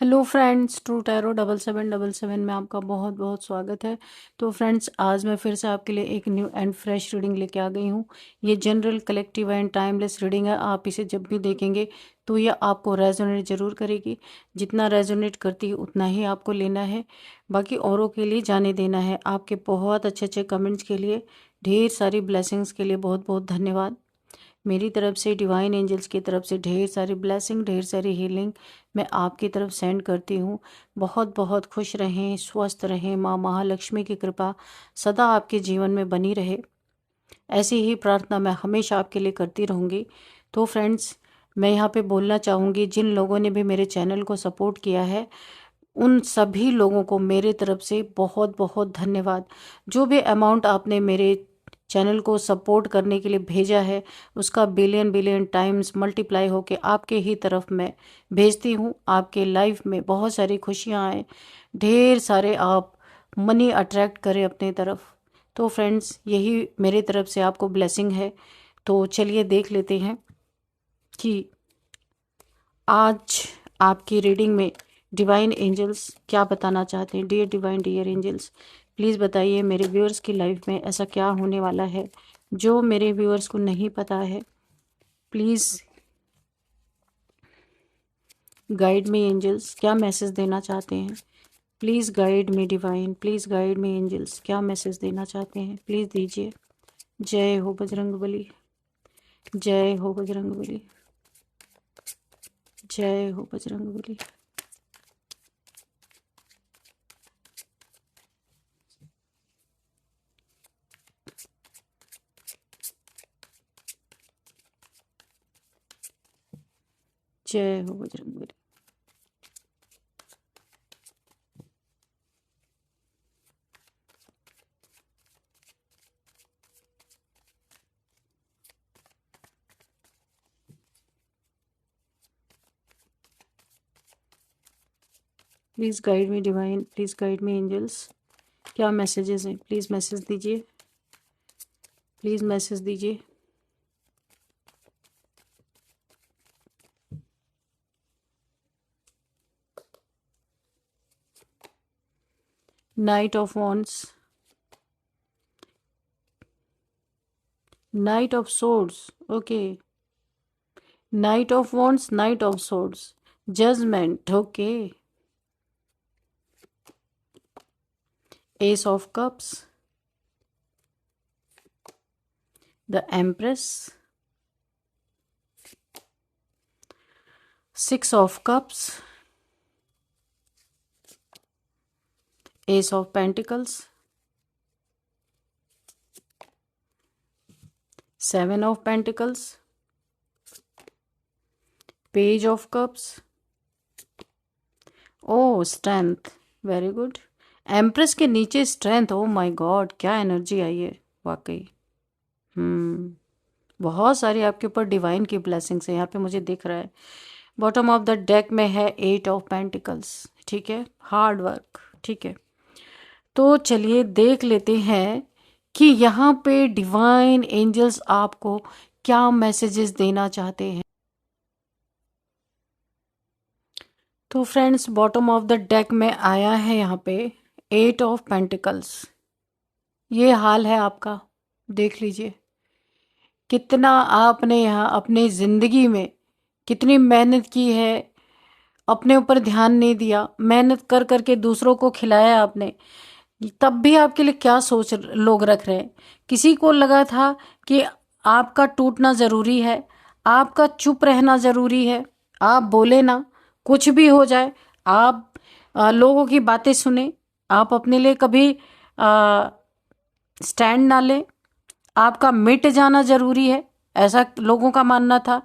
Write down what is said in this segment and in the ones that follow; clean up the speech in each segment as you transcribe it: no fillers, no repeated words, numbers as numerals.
Hello friends, true tarot 7777 में आपका बहुत बहुत स्वागत है। तो फ्रेंड्स, आज मैं फिर से आपके लिए एक न्यू एंड फ्रेश रीडिंग लेके आ गई हूँ। ये general, collective and timeless reading है। आप इसे जब भी देखेंगे तो ये आपको रेजोनेट ज़रूर करेगी। जितना रेजोनेट करती है उतना ही आपको लेना है, बाकी औरों के लिए जाने देना है। आपके बहुत अच्छे अच्छे कमेंट्स के लिए, ढेर सारी ब्लेसिंग्स के लिए बहुत बहुत धन्यवाद। मेरी तरफ से, डिवाइन एंजल्स की तरफ से ढेर सारी ब्लेसिंग, ढेर सारी हीलिंग मैं आपकी तरफ सेंड करती हूँ। बहुत बहुत खुश रहें, स्वस्थ रहें, माँ महालक्ष्मी की कृपा सदा आपके जीवन में बनी रहे। ऐसी ही प्रार्थना मैं हमेशा आपके लिए करती रहूँगी। तो फ्रेंड्स, मैं यहाँ पे बोलना चाहूँगी, जिन लोगों ने भी मेरे चैनल को सपोर्ट किया है उन सभी लोगों को मेरे तरफ से बहुत बहुत धन्यवाद। जो भी अमाउंट आपने मेरे चैनल को सपोर्ट करने के लिए भेजा है, उसका बिलियन बिलियन टाइम्स मल्टीप्लाई होके आपके ही तरफ मैं भेजती हूँ। आपके लाइफ में बहुत सारी खुशियाँ आए, ढेर सारे आप मनी अट्रैक्ट करें अपने तरफ। तो फ्रेंड्स, यही मेरे तरफ से आपको ब्लेसिंग है। तो चलिए देख लेते हैं कि आज आपकी रीडिंग में डिवाइन एंजल्स क्या बताना चाहते हैं। Dear divine, dear angels, please बताइए मेरे व्यूअर्स की लाइफ में ऐसा क्या होने वाला है जो मेरे व्यूअर्स को नहीं पता है। प्लीज़ गाइड मी एंजल्स, क्या मैसेज देना चाहते हैं। Please guide me divine, please guide me angels, क्या मैसेज देना चाहते हैं प्लीज़ दीजिए। जय हो बजरंगबली, जय हो बजरंगबली, जय हो बजरंगबली। जय हो Bajrangbali. Please guide me divine, please guide me angels, क्या मैसेजेस हैं प्लीज़ मैसेज दीजिए, प्लीज़ मैसेज दीजिए। Knight of wands, knight of swords, okay. Knight of wands, knight of swords, judgement, okay. Ace of cups, the empress, six of cups, ace of pentacles, seven of pentacles, page of cups, oh strength, very good. Empress के नीचे strength, oh my god, क्या energy आई है वाकई। बहुत सारी आपके ऊपर डिवाइन की ब्लेसिंग्स है यहाँ पे मुझे दिख रहा है। बॉटम ऑफ द डेक में है एट ऑफ पेंटिकल्स, ठीक है, हार्ड वर्क, ठीक है। तो चलिए देख लेते हैं कि यहाँ पे डिवाइन एंजल्स आपको क्या मैसेजेस देना चाहते हैं। तो friends, bottom of the deck में आया है यहाँ पे एट ऑफ पेंटिकल्स। ये हाल है आपका, देख लीजिए कितना आपने यहाँ अपने ज़िंदगी में कितनी मेहनत की है, अपने ऊपर ध्यान नहीं दिया, मेहनत कर करके दूसरों को खिलाया आपने, तब भी आपके लिए क्या सोच लोग रख रहे हैं। किसी को लगा था कि आपका टूटना ज़रूरी है, आपका चुप रहना ज़रूरी है, आप बोले ना, कुछ भी हो जाए, आप लोगों की बातें सुने, आप अपने लिए कभी स्टैंड ना लें, आपका मिट जाना ज़रूरी है, ऐसा लोगों का मानना था।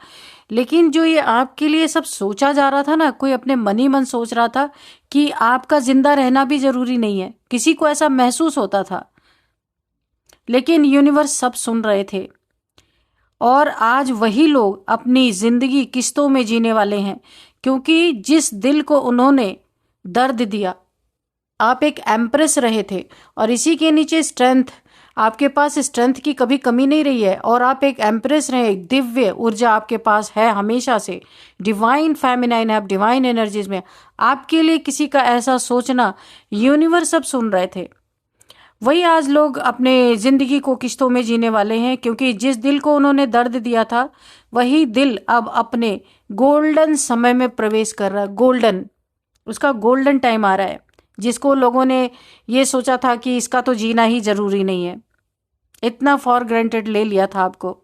लेकिन जो ये आपके लिए सब सोचा जा रहा था ना, कोई अपने मन ही मन सोच रहा था कि आपका जिंदा रहना भी ज़रूरी नहीं है, किसी को ऐसा महसूस होता था। लेकिन यूनिवर्स सब सुन रहे थे और आज वही लोग अपनी ज़िंदगी किस्तों में जीने वाले हैं, क्योंकि जिस दिल को उन्होंने दर्द दिया, आप एक एम्प्रेस रहे थे और इसी के नीचे स्ट्रेंथ, आपके पास स्ट्रेंथ की कभी कमी नहीं रही है, और आप एक एम्प्रेस रहे, एक दिव्य ऊर्जा आपके पास है हमेशा से, डिवाइन फेमिनाइन है, आप डिवाइन एनर्जीज में। आपके लिए किसी का ऐसा सोचना यूनिवर्स सब सुन रहे थे। वही आज लोग अपने जिंदगी को किश्तों में जीने वाले हैं, क्योंकि जिस दिल को उन्होंने दर्द दिया था वही दिल अब अपने गोल्डन समय में प्रवेश कर रहा है। गोल्डन, उसका गोल्डन टाइम आ रहा है। जिसको लोगों ने ये सोचा था कि इसका तो जीना ही जरूरी नहीं है, इतना फॉर ग्रांटेड ले लिया था आपको,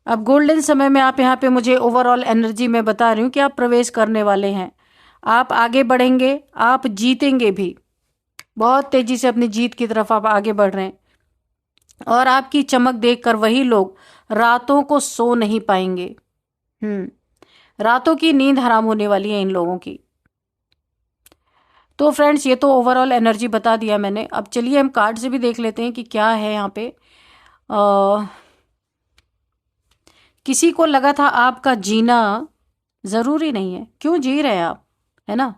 अब गोल्डन समय में आप यहाँ पे, मुझे ओवरऑल एनर्जी में बता रही हूँ कि आप प्रवेश करने वाले हैं। आप आगे बढ़ेंगे, आप जीतेंगे भी, बहुत तेजी से अपनी जीत की तरफ आप आगे बढ़ रहे हैं। और आपकी चमक देखकर वही लोग रातों को सो नहीं पाएंगे। रातों की नींद हराम होने वाली है इन लोगों की। तो फ्रेंड्स, ये तो ओवरऑल एनर्जी बता दिया मैंने। अब चलिए हम कार्ड से भी देख लेते हैं कि क्या है यहाँ पे। किसी को लगा था आपका जीना जरूरी नहीं है, क्यों जी रहे हैं आप, है ना।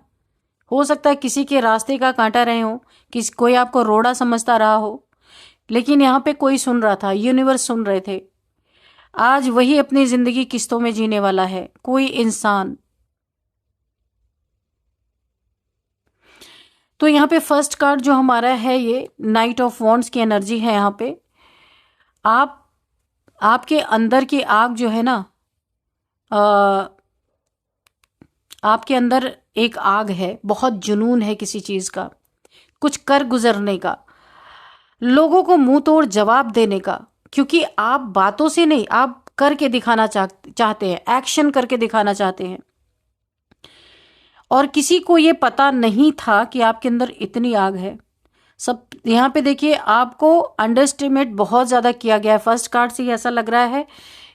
हो सकता है किसी के रास्ते का कांटा रहे हो, कोई आपको रोड़ा समझता रहा हो, लेकिन यहाँ पे कोई सुन रहा था, यूनिवर्स सुन रहे थे। आज वही अपनी जिंदगी किस्तों में जीने वाला है कोई इंसान। तो यहाँ पे फर्स्ट कार्ड जो हमारा है, ये नाइट ऑफ वॉन्ड्स की एनर्जी है। यहाँ पे आपके अंदर की आग जो है ना, आपके अंदर एक आग है, बहुत जुनून है किसी चीज का, कुछ कर गुजरने का, लोगों को मुंह तोड़ जवाब देने का। क्योंकि आप बातों से नहीं, आप करके दिखाना चाहते हैं, एक्शन करके दिखाना चाहते हैं। और किसी को ये पता नहीं था कि आपके अंदर इतनी आग है। सब यहाँ पे देखिए, आपको अंडरस्टिमेट बहुत ज्यादा किया गया है। फर्स्ट कार्ड से ऐसा लग रहा है,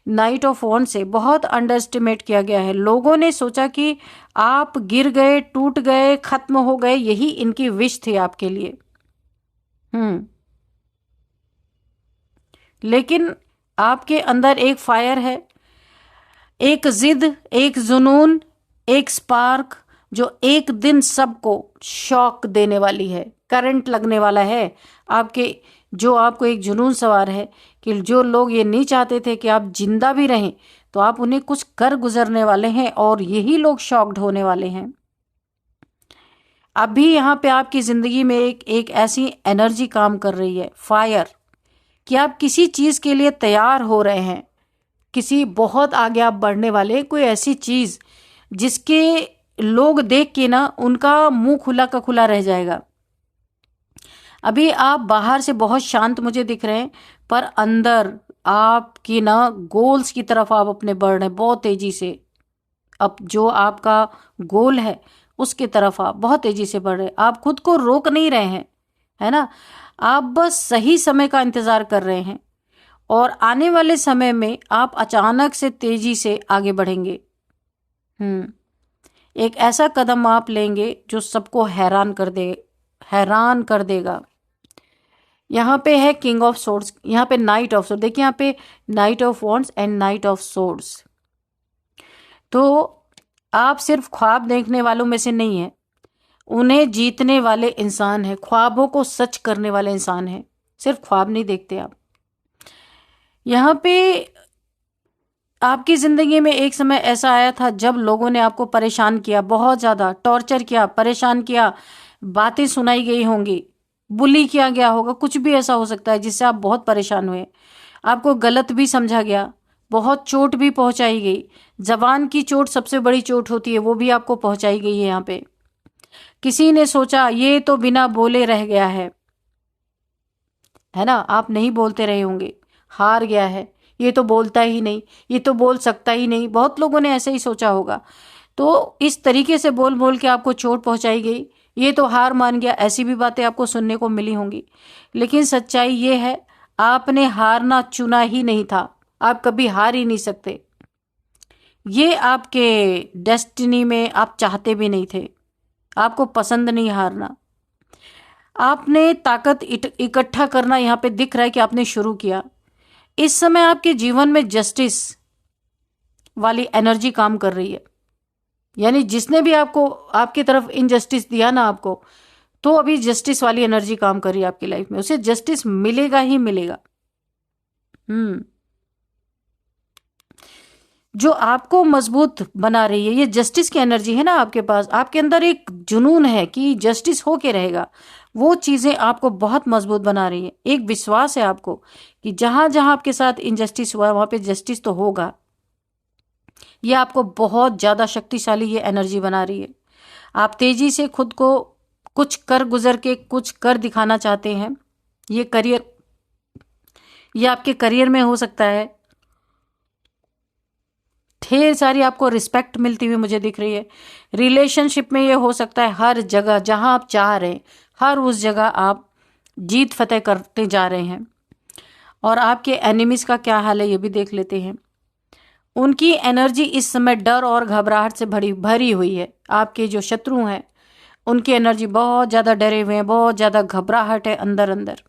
नाइट ऑफ वॉन्ड से बहुत अंडरस्टिमेट किया गया है। लोगों ने सोचा कि आप गिर गए, टूट गए, खत्म हो गए, यही इनकी विश थी आपके लिए। लेकिन आपके अंदर एक फायर है, एक जिद, एक जुनून, एक स्पार्क, जो एक दिन सबको शॉक देने वाली है, करंट लगने वाला है आपके। जो आपको एक जुनून सवार है कि जो लोग ये नहीं चाहते थे कि आप जिंदा भी रहें, तो आप उन्हें कुछ कर गुजरने वाले हैं, और यही लोग शॉक्ड होने वाले हैं। अभी यहाँ पे आपकी जिंदगी में एक ऐसी एनर्जी काम कर रही है, फायर, कि आप किसी चीज के लिए तैयार हो रहे हैं, किसी बहुत आगे आप बढ़ने वाले, कोई ऐसी चीज जिसके लोग देख के ना उनका मुंह खुला का खुला रह जाएगा। अभी आप बाहर से बहुत शांत मुझे दिख रहे हैं, पर अंदर आपकी ना गोल्स की तरफ आप अपने बढ़ रहे हैं बहुत तेजी से। अब जो आपका गोल है उसकी तरफ आप बहुत तेजी से बढ़ रहे हैं। आप खुद को रोक नहीं रहे हैं, है ना। आप बस सही समय का इंतजार कर रहे हैं, और आने वाले समय में आप अचानक से तेजी से आगे बढ़ेंगे। एक ऐसा कदम आप लेंगे जो सबको हैरान कर देगा। यहाँ पे है किंग ऑफ सोर्ड्स, यहाँ पे नाइट ऑफ सोर्ड्स। देखिए यहाँ पे night of wands and night of swords. तो आप सिर्फ ख्वाब देखने वालों में से नहीं है, उन्हें जीतने वाले इंसान है, ख्वाबों को सच करने वाले इंसान है। सिर्फ ख्वाब नहीं देखते आप। यहाँ पे आपकी जिंदगी में एक समय ऐसा आया था जब लोगों ने आपको परेशान किया, बहुत ज्यादा टॉर्चर किया, परेशान किया, बातें सुनाई गई होंगी, बुली किया गया होगा, कुछ भी ऐसा हो सकता है जिससे आप बहुत परेशान हुए। आपको गलत भी समझा गया, बहुत चोट भी पहुंचाई गई। जबान की चोट सबसे बड़ी चोट होती है, वो भी आपको पहुंचाई गई है। यहाँ पे किसी ने सोचा ये तो बिना बोले रह गया है ना, आप नहीं बोलते रहे होंगे, हार गया है, ये तो बोलता ही नहीं, ये तो बोल सकता ही नहीं, बहुत लोगों ने ऐसे ही सोचा होगा। तो इस तरीके से बोल बोल के आपको चोट पहुंचाई गई, ये तो हार मान गया, ऐसी भी बातें आपको सुनने को मिली होंगी। लेकिन सच्चाई ये है, आपने हारना चुना ही नहीं था, आप कभी हार ही नहीं सकते। ये आपके डेस्टिनी में आप चाहते भी नहीं थे, आपको पसंद नहीं हारना। आपने ताकत इकट्ठा करना यहाँ पे दिख रहा है कि आपने शुरू किया। इस समय आपके जीवन में जस्टिस वाली एनर्जी काम कर रही है, यानी जिसने भी आपको आपकी तरफ इनजस्टिस दिया ना आपको, तो अभी जस्टिस वाली एनर्जी काम कर रही है आपकी लाइफ में, उसे जस्टिस मिलेगा ही मिलेगा। जो आपको मजबूत बना रही है, ये जस्टिस की एनर्जी है ना आपके पास। आपके अंदर एक जुनून है कि जस्टिस होके रहेगा, वो चीजें आपको बहुत मजबूत बना रही है। एक विश्वास है आपको कि जहां जहां आपके साथ इनजस्टिस हुआ वहां पे जस्टिस तो होगा। ये आपको बहुत ज्यादा शक्तिशाली ये एनर्जी बना रही है। आप तेजी से खुद को कुछ कर गुजर के कुछ कर दिखाना चाहते हैं। ये करियर, ये आपके करियर में हो सकता है। ढेर सारी आपको रिस्पेक्ट मिलती हुई मुझे दिख रही है। रिलेशनशिप में ये हो सकता है, हर जगह जहां आप चाह रहे हैं हर उस जगह आप जीत फतेह करते जा रहे हैं। और आपके एनिमीज का क्या हाल है ये भी देख लेते हैं। उनकी एनर्जी इस समय डर और घबराहट से भरी हुई है। आपके जो शत्रु हैं उनकी एनर्जी बहुत ज़्यादा डरे हुए हैं, बहुत ज़्यादा घबराहट है अंदर अंदर।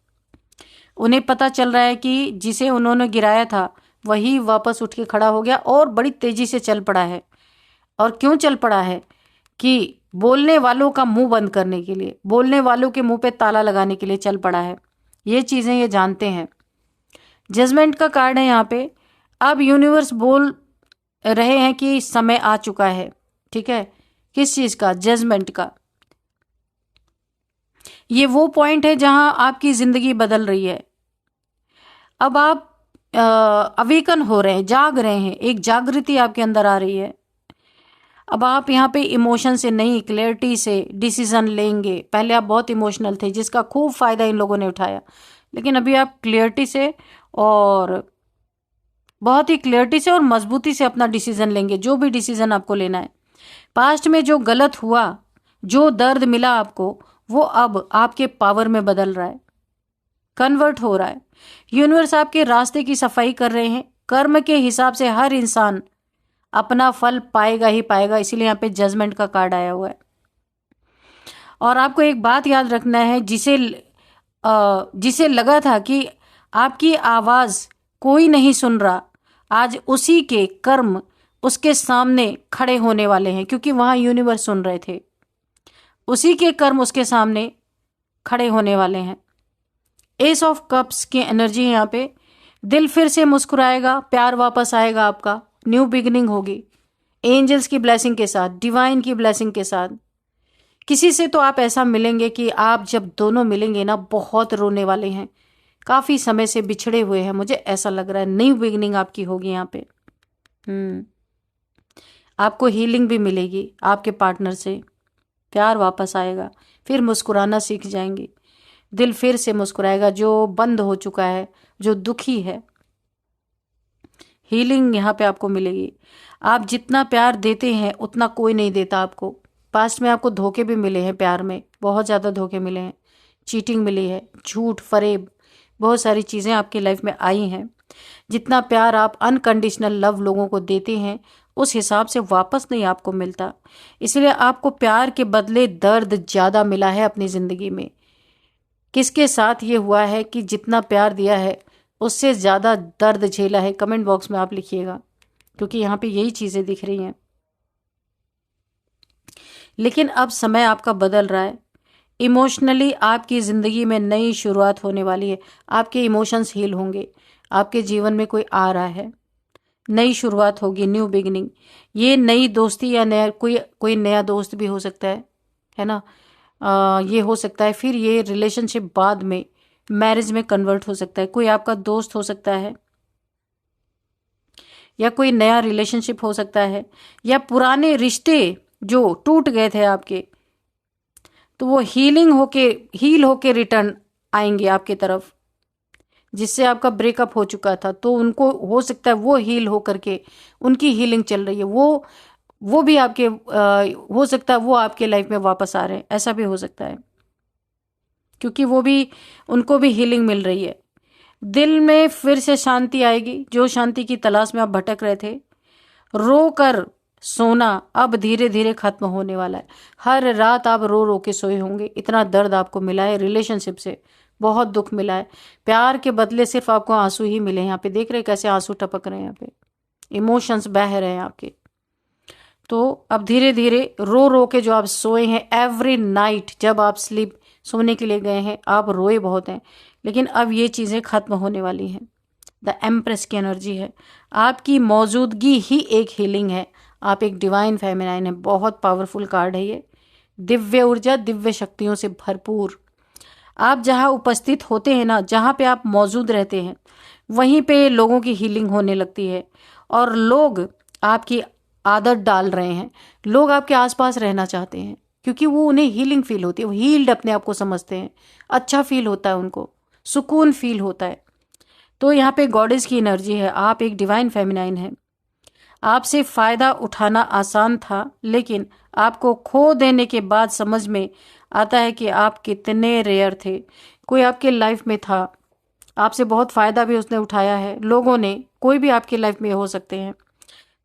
उन्हें पता चल रहा है कि जिसे उन्होंने गिराया था वही वापस उठ के खड़ा हो गया और बड़ी तेजी से चल पड़ा है। और क्यों चल पड़ा है कि बोलने वालों का मुंह बंद करने के लिए, बोलने वालों के मुंह पे ताला लगाने के लिए चल पड़ा है। ये चीज़ें ये जानते हैं। जजमेंट का कार्ड है यहाँ पे। अब यूनिवर्स बोल रहे हैं कि समय आ चुका है। ठीक है, किस चीज़ का? जजमेंट का। ये वो पॉइंट है जहां आपकी जिंदगी बदल रही है। अब आप अवेकन हो रहे हैं, जाग रहे हैं, एक जागृति आपके अंदर आ रही है। अब आप यहाँ पे इमोशन से नहीं, क्लैरिटी से डिसीजन लेंगे। पहले आप बहुत इमोशनल थे जिसका खूब फायदा इन लोगों ने उठाया, लेकिन अभी आप क्लैरिटी से और बहुत ही क्लैरिटी से और मजबूती से अपना डिसीजन लेंगे, जो भी डिसीजन आपको लेना है। पास्ट में जो गलत हुआ, जो दर्द मिला आपको, वो अब आपके पावर में बदल रहा है, कन्वर्ट हो रहा है। यूनिवर्स आपके रास्ते की सफाई कर रहे हैं। कर्म के हिसाब से हर इंसान अपना फल पाएगा ही पाएगा, इसीलिए यहाँ पे जजमेंट का कार्ड आया हुआ है। और आपको एक बात याद रखना है, जिसे लगा था कि आपकी आवाज कोई नहीं सुन रहा, आज उसी के कर्म उसके सामने खड़े होने वाले हैं, क्योंकि वहां यूनिवर्स सुन रहे थे। उसी के कर्म उसके सामने खड़े होने वाले हैं। एस ऑफ कप्स की एनर्जी है यहाँ पे। दिल फिर से मुस्कुराएगा, प्यार वापस आएगा आपका, न्यू बिगिनिंग होगी एंजल्स की ब्लेसिंग के साथ, डिवाइन की ब्लेसिंग के साथ। किसी से तो आप ऐसा मिलेंगे कि आप जब दोनों मिलेंगे ना बहुत रोने वाले हैं। काफी समय से बिछड़े हुए हैं, मुझे ऐसा लग रहा है। न्यू बिगिनिंग आपकी होगी यहाँ पे। आपको हीलिंग भी मिलेगी आपके पार्टनर से, प्यार वापस आएगा, फिर मुस्कुराना सीख जाएंगे। दिल फिर से मुस्कुराएगा जो बंद हो चुका है, जो दुखी है। हीलिंग यहाँ पे आपको मिलेगी। आप जितना प्यार देते हैं उतना कोई नहीं देता आपको। पास्ट में आपको धोखे भी मिले हैं, प्यार में बहुत ज़्यादा धोखे मिले हैं, चीटिंग मिली है, झूठ फरेब, बहुत सारी चीज़ें आपकी लाइफ में आई हैं। जितना प्यार आप अनकंडीशनल लव लोगों को देते हैं उस हिसाब से वापस नहीं आपको मिलता। इसलिए आपको प्यार के बदले दर्द ज़्यादा मिला है अपनी ज़िंदगी में। किसके साथ ये हुआ है कि जितना प्यार दिया है उससे ज़्यादा दर्द झेला है? कमेंट बॉक्स में आप लिखिएगा, क्योंकि यहाँ पे यही चीज़ें दिख रही हैं। लेकिन अब समय आपका बदल रहा है। इमोशनली आपकी ज़िंदगी में नई शुरुआत होने वाली है। आपके इमोशंस हील होंगे। आपके जीवन में कोई आ रहा है, नई शुरुआत होगी, न्यू बिगिनिंग। ये नई दोस्ती या नया कोई नया दोस्त भी हो सकता है ना। ये हो सकता है। फिर ये रिलेशनशिप बाद में मैरिज में कन्वर्ट हो सकता है। कोई आपका दोस्त हो सकता है, या कोई नया रिलेशनशिप हो सकता है, या पुराने रिश्ते जो टूट गए थे आपके, तो वो हील होके रिटर्न आएंगे आपके तरफ। जिससे आपका ब्रेकअप हो चुका था तो उनको हो सकता है वो हील हो करके, उनकी हीलिंग चल रही है, वो भी आपके हो सकता है वो आपके लाइफ में वापस आ रहे हैं, ऐसा भी हो सकता है, क्योंकि उनको भी हीलिंग मिल रही है। दिल में फिर से शांति आएगी, जो शांति की तलाश में आप भटक रहे थे। रो कर सोना अब धीरे धीरे खत्म होने वाला है। हर रात आप रो रो के सोए होंगे, इतना दर्द आपको मिला है रिलेशनशिप से, बहुत दुख मिला है। प्यार के बदले सिर्फ आपको आंसू ही मिले हैं। यहाँ पे देख रहे हैं कैसे आंसू टपक रहे हैं, यहाँ पे इमोशंस बह रहे हैं आपके। तो अब धीरे धीरे रो रो के जो आप सोए हैं एवरी नाइट, जब आप स्लीप सोने के लिए गए हैं, आप रोए बहुत हैं, लेकिन अब ये चीज़ें खत्म होने वाली हैं। द एम्प्रेस की एनर्जी है, आपकी मौजूदगी ही एक हीलिंग है। आप एक डिवाइन फेमिनाइन है, बहुत पावरफुल कार्ड है ये, दिव्य ऊर्जा, दिव्य शक्तियों से भरपूर। आप जहाँ उपस्थित होते हैं ना, जहाँ पे आप मौजूद रहते हैं, वहीं पे लोगों की हीलिंग होने लगती है और लोग आपकी आदत डाल रहे हैं, लोग आपके आसपास रहना चाहते हैं क्योंकि वो उन्हें हीलिंग फील होती है, वो हील्ड अपने आप को समझते हैं, अच्छा फील होता है उनको, सुकून फील होता है। तो यहाँ पे गॉडेस की एनर्जी है, आप एक डिवाइन फेमिनाइन है। आपसे फ़ायदा उठाना आसान था, लेकिन आपको खो देने के बाद समझ में आता है कि आप कितने रेयर थे। कोई आपके लाइफ में था, आपसे बहुत फ़ायदा भी उसने उठाया है, लोगों ने, कोई भी आपकी लाइफ में हो सकते हैं।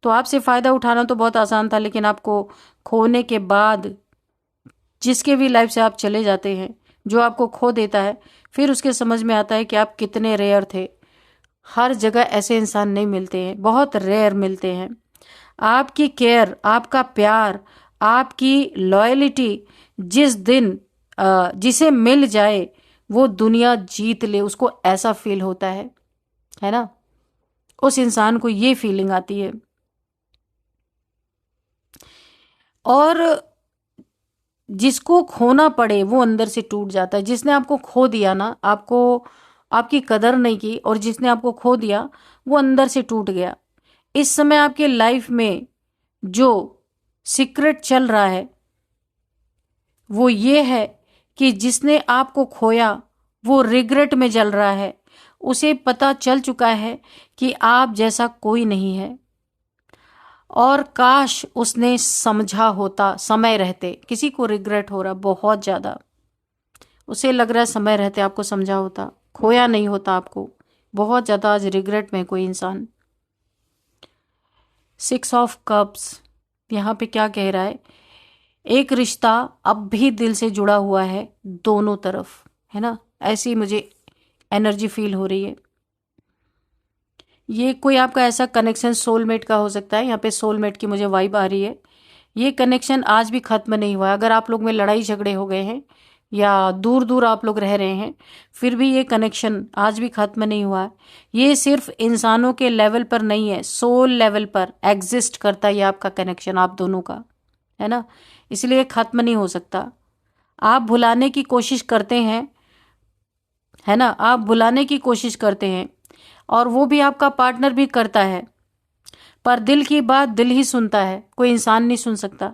तो आपसे फ़ायदा उठाना तो बहुत आसान था, लेकिन आपको खोने के बाद जिसके भी लाइफ से आप चले जाते हैं, जो आपको खो देता है, फिर उसके समझ में आता है कि आप कितने रेयर थे। हर जगह ऐसे इंसान नहीं मिलते हैं, बहुत रेयर मिलते हैं। आपकी केयर, आपका प्यार, आपकी लॉयल्टी जिस दिन जिसे मिल जाए वो दुनिया जीत ले, उसको ऐसा फील होता है ना, उस इंसान को ये फीलिंग आती है। और जिसको खोना पड़े वो अंदर से टूट जाता है। जिसने आपको खो दिया ना, आपको आपकी कदर नहीं की, और जिसने आपको खो दिया वो अंदर से टूट गया। इस समय आपके लाइफ में जो सीक्रेट चल रहा है वो ये है कि जिसने आपको खोया वो रिग्रेट में जल रहा है। उसे पता चल चुका है कि आप जैसा कोई नहीं है, और काश उसने समझा होता समय रहते। किसी को रिग्रेट हो रहा बहुत ज़्यादा, उसे लग रहा है समय रहते आपको समझा होता, खोया नहीं होता आपको। बहुत ज़्यादा आज रिग्रेट में कोई इंसान। 6 ऑफ कप्स यहाँ पे क्या कह रहा है, एक रिश्ता अब भी दिल से जुड़ा हुआ है दोनों तरफ, है ना, ऐसी मुझे एनर्जी फील हो रही है। ये कोई आपका ऐसा कनेक्शन सोलमेट का हो सकता है, यहाँ पे सोलमेट की मुझे वाइब आ रही है। ये कनेक्शन आज भी खत्म नहीं हुआ है। अगर आप लोग में लड़ाई झगड़े हो गए हैं या दूर दूर आप लोग रह रहे हैं, फिर भी ये कनेक्शन आज भी खत्म नहीं हुआ है। ये सिर्फ इंसानों के लेवल पर नहीं है, सोल लेवल पर एग्जिस्ट करता है ये आपका कनेक्शन, आप दोनों का, है ना, इसलिए खत्म नहीं हो सकता। आप भुलाने की कोशिश करते हैं, है ना, आप भुलाने की कोशिश करते हैं, और वो भी आपका पार्टनर भी करता है, पर दिल की बात दिल ही सुनता है, कोई इंसान नहीं सुन सकता।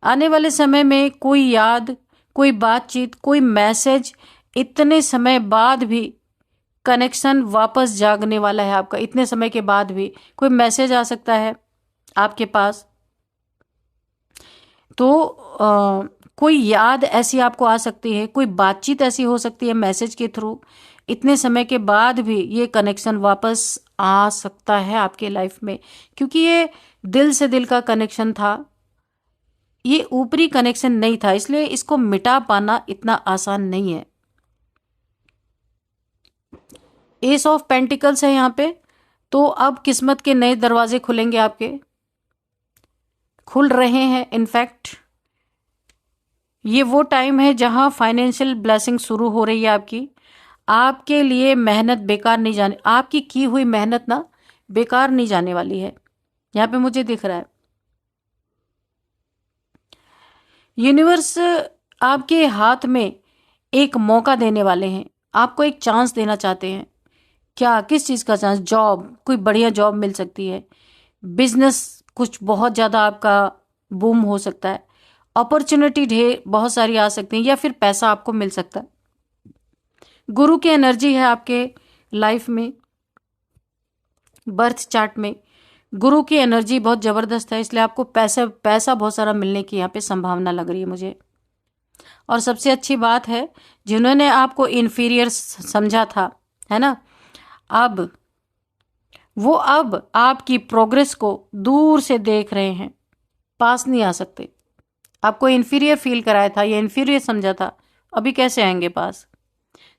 आने वाले समय में कोई याद, कोई बातचीत, कोई मैसेज, इतने समय बाद भी कनेक्शन वापस जागने वाला है आपका। इतने समय के बाद भी कोई मैसेज आ सकता है आपके पास, तो कोई याद ऐसी आपको आ सकती है, कोई बातचीत ऐसी हो सकती है मैसेज के थ्रू। इतने समय के बाद भी ये कनेक्शन वापस आ सकता है आपके लाइफ में, क्योंकि ये दिल से दिल का कनेक्शन था, ये ऊपरी कनेक्शन नहीं था, इसलिए इसको मिटा पाना इतना आसान नहीं है। एस ऑफ पेंटिकल्स है यहाँ पे, तो अब किस्मत के नए दरवाजे खुलेंगे, आपके खुल रहे हैं। इनफैक्ट ये वो टाइम है जहां फाइनेंशियल ब्लेसिंग शुरू हो रही है आपकी। आपके लिए मेहनत बेकार नहीं जाने, आपकी की हुई मेहनत ना बेकार नहीं जाने वाली है, यहाँ पे मुझे दिख रहा है। यूनिवर्स आपके हाथ में एक मौका देने वाले हैं, आपको एक चांस देना चाहते हैं। क्या, किस चीज़ का चांस? जॉब, कोई बढ़िया जॉब मिल सकती है, बिजनेस कुछ बहुत ज़्यादा आपका बूम हो सकता है, अपॉर्चुनिटी ढेर बहुत सारी आ सकती हैं, या फिर पैसा आपको मिल सकता है। गुरु की एनर्जी है आपके लाइफ में, बर्थ चार्ट में गुरु की एनर्जी बहुत ज़बरदस्त है, इसलिए आपको पैसा बहुत सारा मिलने की यहाँ पे संभावना लग रही है मुझे। और सबसे अच्छी बात है, जिन्होंने आपको इन्फीरियर समझा था, है ना, अब वो अब आपकी प्रोग्रेस को दूर से देख रहे हैं, पास नहीं आ सकते। आपको इन्फीरियर फील कराया था या इन्फीरियर समझा था, अभी कैसे आएंगे पास?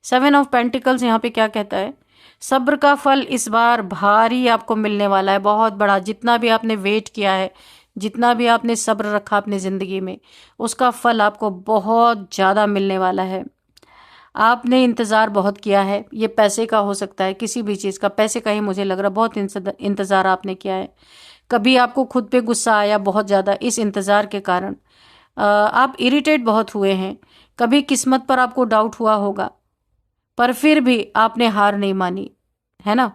7 ऑफ पेंटिकल्स यहाँ पे क्या कहता है, सब्र का फल इस बार भारी आपको मिलने वाला है, बहुत बड़ा। जितना भी आपने वेट किया है, जितना भी आपने सब्र रखा अपनी ज़िंदगी में, उसका फल आपको बहुत ज़्यादा मिलने वाला है। आपने इंतज़ार बहुत किया है, ये पैसे का हो सकता है, किसी भी चीज़ का, पैसे का ही मुझे लग रहा, बहुत इंतज़ार आपने किया है। कभी आपको खुद पे गुस्सा आया बहुत ज़्यादा इस इंतज़ार के कारण। आप इरिटेट बहुत हुए हैं, कभी किस्मत पर आपको डाउट हुआ होगा, पर फिर भी आपने हार नहीं मानी, है ना।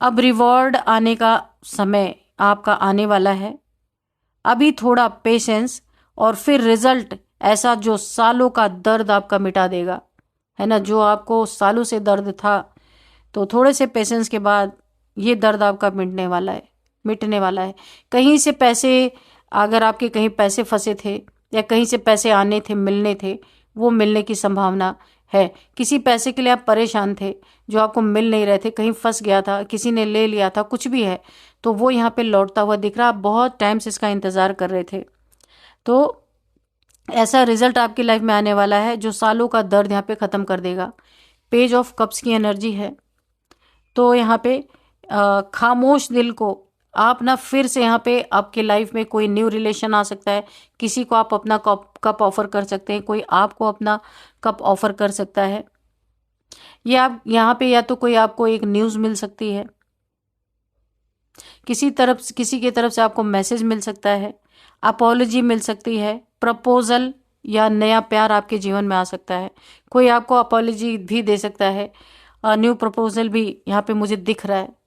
अब रिवॉर्ड आने का समय आपका आने वाला है। अभी थोड़ा पेशेंस और फिर रिजल्ट ऐसा जो सालों का दर्द आपका मिटा देगा, है ना। जो आपको सालों से दर्द था, तो थोड़े से पेशेंस के बाद ये दर्द आपका मिटने वाला है। कहीं से पैसे, अगर आपके कहीं पैसे फंसे थे या कहीं से पैसे आने थे, मिलने थे, वो मिलने की संभावना है। किसी पैसे के लिए आप परेशान थे जो आपको मिल नहीं रहे थे, कहीं फंस गया था, किसी ने ले लिया था, कुछ भी है, तो वो यहाँ पे लौटता हुआ दिख रहा। आप बहुत टाइम से इसका इंतज़ार कर रहे थे, तो ऐसा रिजल्ट आपकी लाइफ में आने वाला है जो सालों का दर्द यहाँ पे ख़त्म कर देगा। पेज ऑफ कप्स की एनर्जी है, तो यहाँ पे खामोश दिल को आप ना फिर से यहाँ पे आपके लाइफ में कोई न्यू रिलेशन आ सकता है। किसी को आप अपना कप ऑफर कर सकते हैं, कोई आपको अपना कप ऑफर कर सकता है। ये आप यहाँ पे या तो कोई आपको एक न्यूज़ मिल सकती है, किसी की तरफ से आपको मैसेज मिल सकता है, अपॉलॉजी मिल सकती है, प्रपोजल या नया प्यार आपके जीवन में आ सकता है। कोई आपको अपॉलॉजी भी दे सकता है, न्यू प्रपोजल भी यहाँ पे मुझे दिख रहा है।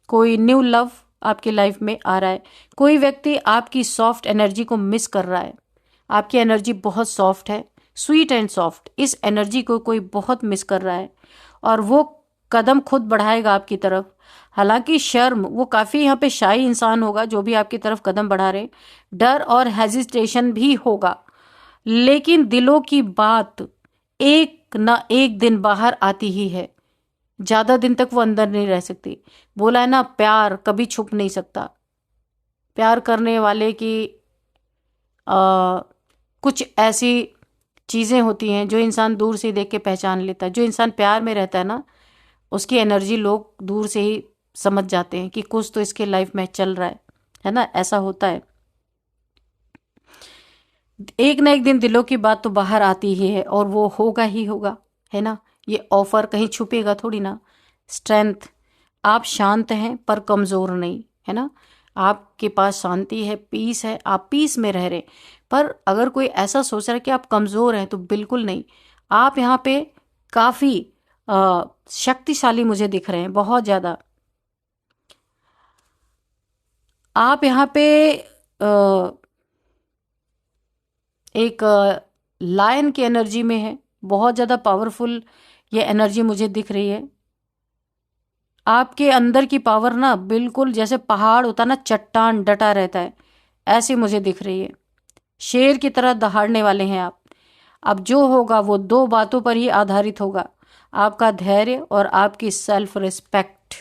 कोई न्यू लव आपकी लाइफ में आ रहा है। कोई व्यक्ति आपकी सॉफ्ट एनर्जी को मिस कर रहा है। आपकी एनर्जी बहुत सॉफ्ट है, स्वीट एंड सॉफ्ट। इस एनर्जी को कोई बहुत मिस कर रहा है और वो कदम खुद बढ़ाएगा आपकी तरफ। हालांकि शर्म, वो काफ़ी यहाँ पे शाई इंसान होगा जो भी आपकी तरफ कदम बढ़ा रहे। डर और हेजिटेशन भी होगा, लेकिन दिलों की बात एक ना एक दिन बाहर आती ही है। ज़्यादा दिन तक वो अंदर नहीं रह सकती। बोला है ना, प्यार कभी छुप नहीं सकता। प्यार करने वाले की कुछ ऐसी चीज़ें होती हैं जो इंसान दूर से देख के पहचान लेता है। जो इंसान प्यार में रहता है ना, उसकी एनर्जी लोग दूर से ही समझ जाते हैं कि कुछ तो इसके लाइफ में चल रहा है ना। ऐसा होता है। एक ना एक दिन दिलों की बात तो बाहर आती ही है और वो होगा ही होगा, है ना। ये ऑफर कहीं छुपेगा थोड़ी ना। स्ट्रेंथ, आप शांत हैं पर कमज़ोर नहीं, है ना। आपके पास शांति है, पीस है, आप पीस में रह रहे। पर अगर कोई ऐसा सोच रहा है कि आप कमज़ोर हैं, तो बिल्कुल नहीं। आप यहाँ पे काफ़ी शक्तिशाली मुझे दिख रहे हैं, बहुत ज़्यादा। आप यहाँ पे एक लायन की एनर्जी में है, बहुत ज़्यादा पावरफुल ये एनर्जी मुझे दिख रही है। आपके अंदर की पावर ना बिल्कुल जैसे पहाड़ होता ना, चट्टान डटा रहता है, ऐसी मुझे दिख रही है। शेर की तरह दहाड़ने वाले हैं आप। अब जो होगा वो दो बातों पर ही आधारित होगा, आपका धैर्य और आपकी सेल्फ रिस्पेक्ट।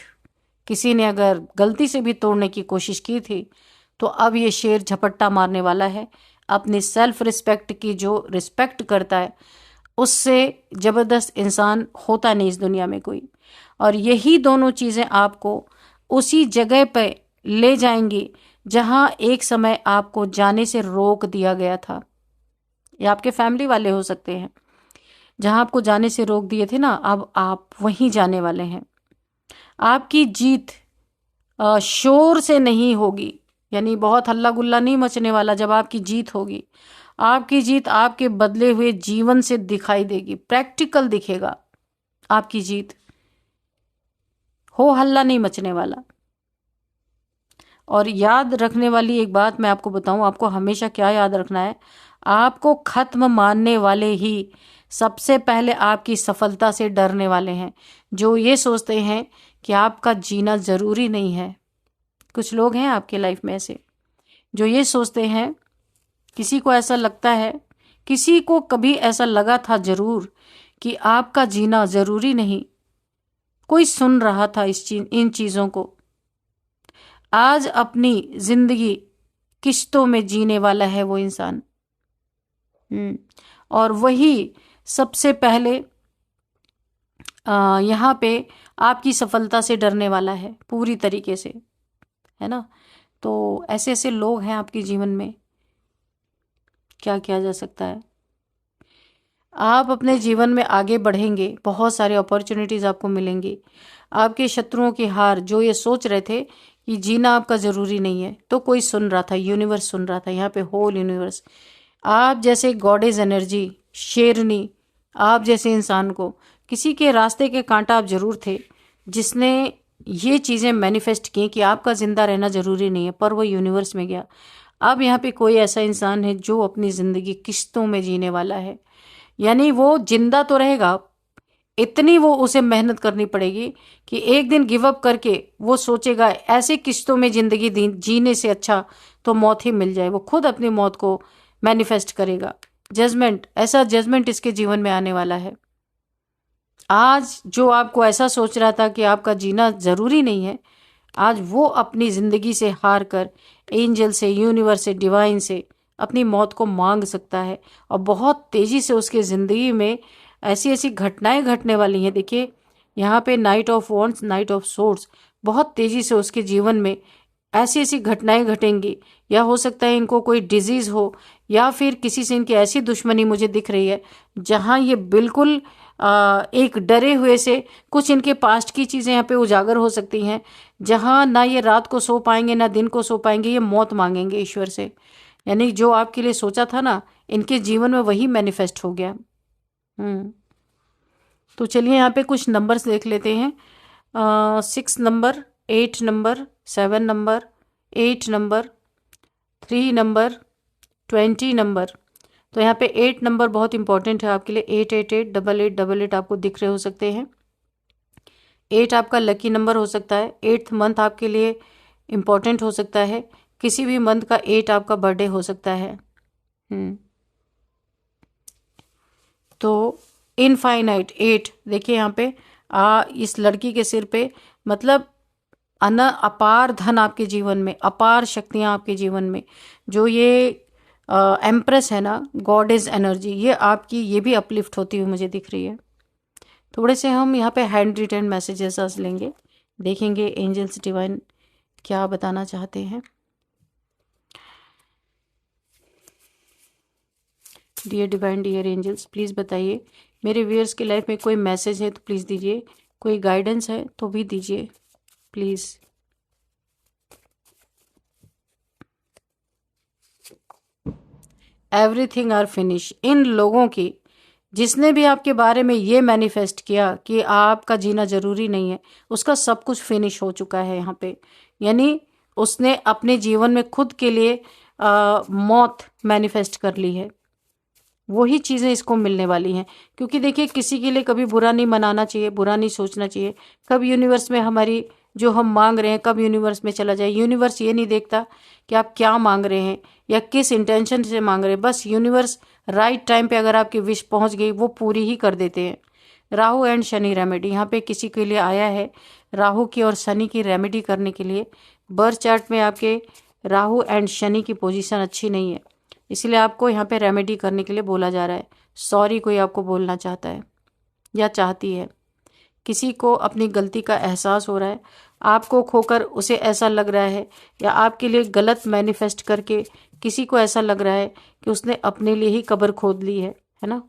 किसी ने अगर गलती से भी तोड़ने की कोशिश की थी, तो अब ये शेर झपट्टा मारने वाला है। अपनी सेल्फ रिस्पेक्ट की जो रिस्पेक्ट करता है, उससे ज़बरदस्त इंसान होता नहीं इस दुनिया में कोई। और यही दोनों चीज़ें आपको उसी जगह पे ले जाएंगी जहां एक समय आपको जाने से रोक दिया गया था। या आपके फैमिली वाले हो सकते हैं, जहां आपको जाने से रोक दिए थे ना, अब आप वहीं जाने वाले हैं। आपकी जीत शोर से नहीं होगी, यानी बहुत हल्ला गुल्ला नहीं मचने वाला। जब आपकी जीत होगी, आपकी जीत आपके बदले हुए जीवन से दिखाई देगी, प्रैक्टिकल दिखेगा आपकी जीत। हो हल्ला नहीं मचने वाला। और याद रखने वाली एक बात मैं आपको बताऊं, आपको हमेशा क्या याद रखना है, आपको खत्म मानने वाले ही सबसे पहले आपकी सफलता से डरने वाले हैं। जो ये सोचते हैं कि आपका जीना ज़रूरी नहीं है। कुछ लोग हैं आपके लाइफ में ऐसे जो ये सोचते हैं, किसी को ऐसा लगता है, किसी को कभी ऐसा लगा था ज़रूर कि आपका जीना ज़रूरी नहीं। कोई सुन रहा था इन चीज़ों को। आज अपनी जिंदगी किश्तों में जीने वाला है वो इंसान। और वही सबसे पहले यहाँ पे आपकी सफलता से डरने वाला है पूरी तरीके से। है ना। तो ऐसे ऐसे लोग हैं आपके जीवन में, क्या किया जा सकता है। आप अपने जीवन में आगे बढ़ेंगे, बहुत सारे अपॉर्चुनिटीज आपको मिलेंगी। आपके शत्रुओं की हार, जो ये सोच रहे थे कि जीना आपका जरूरी नहीं है, तो कोई सुन रहा था, यूनिवर्स सुन रहा था, यहाँ पे होल यूनिवर्स। आप जैसे गॉडेज एनर्जी, शेरनी, आप जैसे इंसान को किसी के रास्ते के कांटा आप जरूर थे, जिसने ये चीजें मैनिफेस्ट की कि आपका जिंदा रहना जरूरी नहीं है, पर वो यूनिवर्स में गया। अब यहाँ पे कोई ऐसा इंसान है जो अपनी जिंदगी किश्तों में जीने वाला है, यानी वो जिंदा तो रहेगा, इतनी वो उसे मेहनत करनी पड़ेगी कि एक दिन गिव अप करके वो सोचेगा ऐसे किश्तों में जिंदगी जीने से अच्छा तो मौत ही मिल जाए। वो खुद अपनी मौत को मैनिफेस्ट करेगा। जजमेंट, ऐसा जजमेंट इसके जीवन में आने वाला है। आज जो आपको ऐसा सोच रहा था कि आपका जीना जरूरी नहीं है, आज वो अपनी जिंदगी से हार कर एंजल से, यूनिवर्स से, डिवाइन से अपनी मौत को मांग सकता है। और बहुत तेजी से उसके जिंदगी में ऐसी ऐसी घटनाएं घटने वाली हैं। देखिए यहाँ पे night of wands, knight of swords, बहुत तेजी से उसके जीवन में ऐसी ऐसी घटनाएं घटेंगी। या हो सकता है इनको कोई डिजीज हो, या फिर किसी से इनकी ऐसी दुश्मनी मुझे दिख रही है जहां ये बिल्कुल एक डरे हुए से, कुछ इनके पास्ट की चीजें यहाँ पे उजागर हो सकती हैं, जहां ना ये रात को सो पाएंगे ना दिन को सो पाएंगे, ये मौत मांगेंगे ईश्वर से। यानी जो आपके लिए सोचा था ना, इनके जीवन में वही मैनिफेस्ट हो गया। तो चलिए यहाँ पे कुछ नंबर्स देख लेते हैं। 6 number, 8 number, 7 number, 8 number, 3 number, 20 number. तो यहाँ पे 8 नंबर बहुत इंपॉर्टेंट है आपके लिए। 888 8888 आपको दिख रहे हो सकते हैं। 8 आपका लकी नंबर हो सकता है। 8th मंथ आपके लिए इम्पॉर्टेंट हो सकता है। किसी भी मंथ का 8 आपका बर्थडे हो सकता है। तो इनफाइनाइट 8, देखिए यहाँ पे इस लड़की के सिर पे, मतलब अपार धन आपके जीवन में, अपार शक्तियां आपके जीवन में। जो ये एम्प्रेस है ना, गॉड इज एनर्जी, ये आपकी ये भी अपलिफ्ट होती हुई मुझे दिख रही है। थोड़े से हम यहाँ पे हैंड रिटन मैसेजेस आज लेंगे, देखेंगे एंजल्स डिवाइन क्या बताना चाहते हैं। Dear divine, dear angels, please बताइए, मेरे व्यूअर्स की लाइफ में कोई मैसेज है तो प्लीज़ दीजिए, कोई गाइडेंस है तो भी दीजिए प्लीज़। Everything are finish. इन लोगों की, जिसने भी आपके बारे में ये मैनिफेस्ट किया कि आपका जीना जरूरी नहीं है, उसका सब कुछ फिनिश हो चुका है यहाँ पे। यानी उसने अपने जीवन में खुद के लिए मौत मैनिफेस्ट कर ली है। वही चीज़ें इसको मिलने वाली हैं। क्योंकि देखिए किसी के लिए कभी बुरा नहीं मनाना चाहिए, बुरा नहीं सोचना चाहिए। कब यूनिवर्स में हमारी जो हम मांग रहे हैं कब यूनिवर्स में चला जाए। यूनिवर्स ये नहीं देखता कि आप क्या मांग रहे हैं या किस इंटेंशन से मांग रहे हैं। बस यूनिवर्स राइट टाइम पे अगर आपकी विश पहुंच गई वो पूरी ही कर देते हैं। राहु एंड शनि रेमेडी यहाँ पे किसी के लिए आया है, राहु की और शनि की रेमेडी करने के लिए। बर्थ चार्ट में आपके राहु एंड शनि की पोजीशन अच्छी नहीं है, इसलिए आपको यहाँ पे रेमेडी करने के लिए बोला जा रहा है। सॉरी कोई आपको बोलना चाहता है या चाहती है। किसी को अपनी गलती का एहसास हो रहा है, आपको खोकर उसे ऐसा लग रहा है, या आपके लिए गलत मैनिफेस्ट करके किसी को ऐसा लग रहा है कि उसने अपने लिए ही कब्र खोद ली है ना।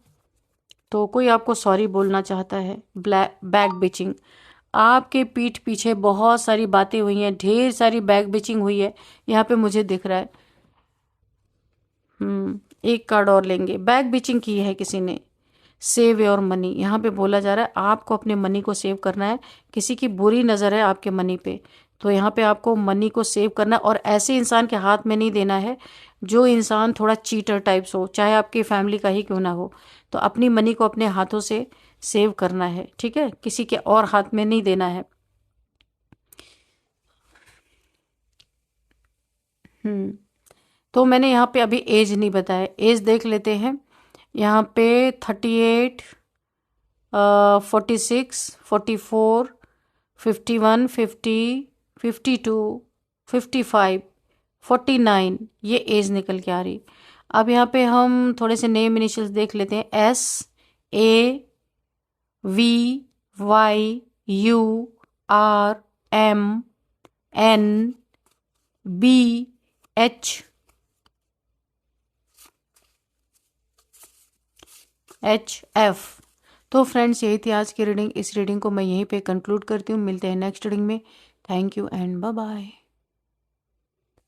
तो कोई आपको सॉरी बोलना चाहता है। बैक बिचिंग, आपके पीठ पीछे बहुत सारी बातें हुई हैं, ढेर सारी बैक बिचिंग हुई है यहाँ पे मुझे दिख रहा है। एक कार्ड और लेंगे। बैक बिचिंग की है किसी ने। सेव योर मनी, यहाँ पे बोला जा रहा है आपको अपने मनी को सेव करना है। किसी की बुरी नज़र है आपके मनी पे, तो यहाँ पे आपको मनी को सेव करना है, और ऐसे इंसान के हाथ में नहीं देना है जो इंसान थोड़ा चीटर टाइप्स हो, चाहे आपकी फैमिली का ही क्यों ना हो। तो अपनी मनी को अपने हाथों से सेव करना है, ठीक है, किसी के और हाथ में नहीं देना है। तो मैंने यहाँ पे अभी एज नहीं बताया, एज देख लेते हैं। यहाँ पे 38, 46, 44, 51, 50, 52, 55, 49 ये एज निकल के आ रही। अब यहाँ पे हम थोड़े से नेम इनिशियल्स देख लेते हैं। SAVYURMN BHHF। तो फ्रेंड्स यही थी आज की रीडिंग। इस रीडिंग को मैं यहीं पे कंक्लूड करती हूँ। मिलते हैं नेक्स्ट रीडिंग में। Thank you and bye bye.